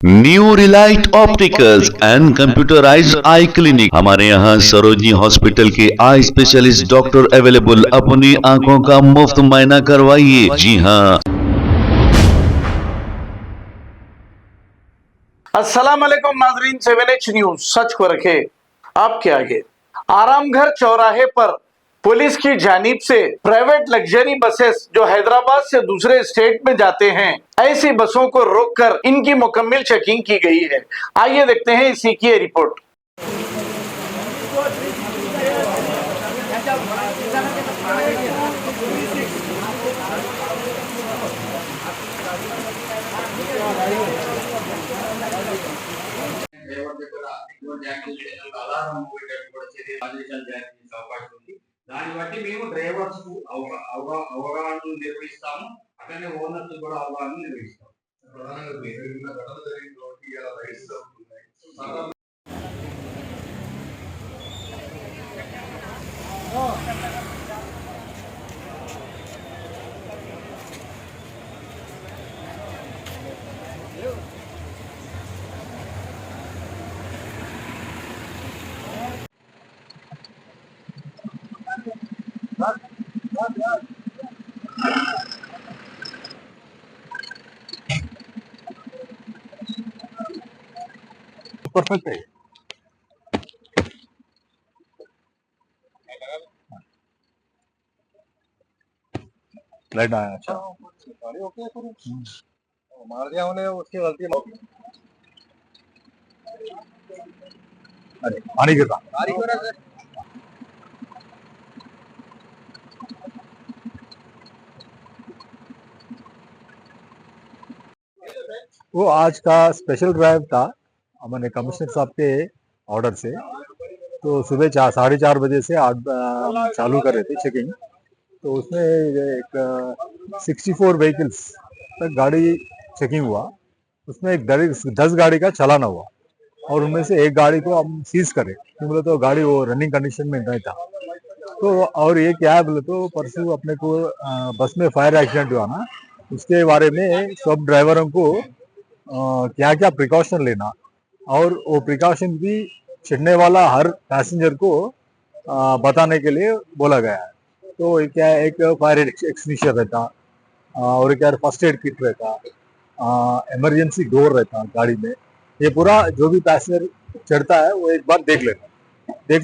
New Relight opticals and computerised I clinic. हमारे यहाँ Sarojini hospital के आई स्पेशलिस्ट डॉक्टर अवेलेबल। अपनी आंखों का मुफ्त मुआयना करवाइए। जी हाँ। अस्सलाम वालेकुम नाजरीन, 7H न्यूज सच को रखे आपके आगे। आरामघर चौराहे पर पुलिस की जानिब से प्राइवेट लग्जरी बसेस जो हैदराबाद से दूसरे स्टेट में जाते हैं, ऐसी बसों को रोककर इनकी मुकम्मल चेकिंग की गई है। आइए देखते हैं इसी की रिपोर्ट। దాన్ని బట్టి మేము డ్రైవర్స్ కు అవగాహన నిర్వహిస్తాము. అట్లనే ఓనర్స్ కూడా అవగాహన నిర్వహిస్తాము. परफेक्ट है। लाइट आया। अच्छा मार दिया उन्हें, उसकी गलती। अरे पानी गिरा। वो आज का स्पेशल ड्राइव था हमारे कमिश्नर साहब के ऑर्डर से। तो सुबह 4:30 बजे से चालू कर रहे थे चेकिंग। तो उसमें एक 64 व्हीकल्स तक गाड़ी चेकिंग हुआ। उसमें एक 10 गाड़ी का चालान हुआ और उनमें से एक गाड़ी को हम सीज करें क्योंकि तो गाड़ी वो रनिंग कंडीशन में नहीं था। तो और ये क्या है बोले तो परसों अपने को बस में फायर एक्सीडेंट हुआ ना, उसके बारे में सब ड्राइवरों को क्या क्या प्रिकॉशन लेना और वो प्रिकॉशन भी चढ़ने वाला हर पैसेंजर को बताने के लिए बोला गया है। तो क्या एक फायर एक्सटिंग्विशर रहता और क्या फर्स्ट एड किट रहता, इमरजेंसी डोर रहता गाड़ी में। ये पूरा जो भी पैसेंजर चढ़ता है वो एक बार देख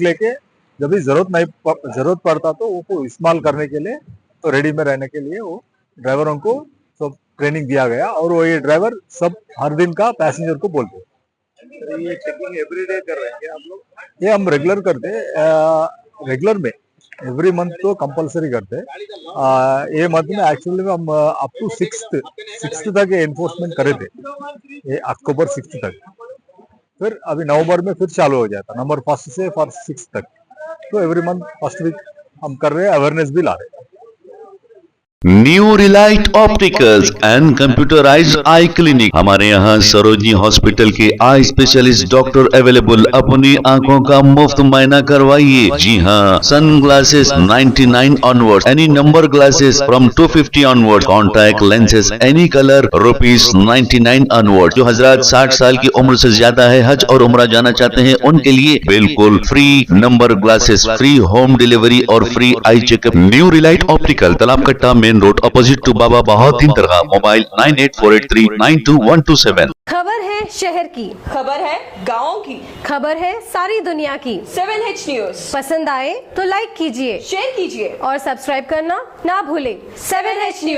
लेके जब भी जरूरत पड़ता तो वो इस्तेमाल करने के लिए तो रेडी में रहने के लिए वो ड्राइवरों को सब ट्रेनिंग दिया गया। और वो ये ड्राइवर सब हर दिन का पैसेंजर को बोलते हैं। ये चेकिंग एवरीडे कर रहे हैं क्या आप लोग? ये हम रेगुलर करते हैं। रेगुलर में एवरी मंथ तो कंपलसरी करते हैं। ये मंथ में एक्चुअली हम अप टू 6th तक एनफोर्समेंट करे थे, ये अक्टूबर 6 तक। फिर अभी नवंबर में फिर चालू हो जाता, नवंबर 1 से 6 तक। तो एवरी मंथ फर्स्ट वीक हम कर रहे हैं, अवेयरनेस भी ला रहे हैं। New Relight opticals and computerised I clinic. हमारे यहाँ सरोजनी हॉस्पिटल के आई स्पेशलिस्ट डॉक्टर अवेलेबल। अपनी आंखों का मुफ्त मुआयना करवाइए। जी हाँ। Sunglasses 99 onward, any number glasses from 250 onward, contact lenses any colour ₹99 onward. जो हजरात 60 साल की उम्र से ज्यादा है, हज और उम्रा जाना चाहते हैं, उनके लिए बिल्कुल free number glasses, free home delivery और free eye checkup. New relight optical, Talab Katta main road, opposite to Baba Bahauddin दरगाह। मोबाइल 9848392127। खबर है शहर की, खबर है गाँव की, खबर है सारी दुनिया की। 7H न्यूज पसंद आए तो लाइक कीजिए, शेयर कीजिए और सब्सक्राइब करना ना भूलें। 7H news.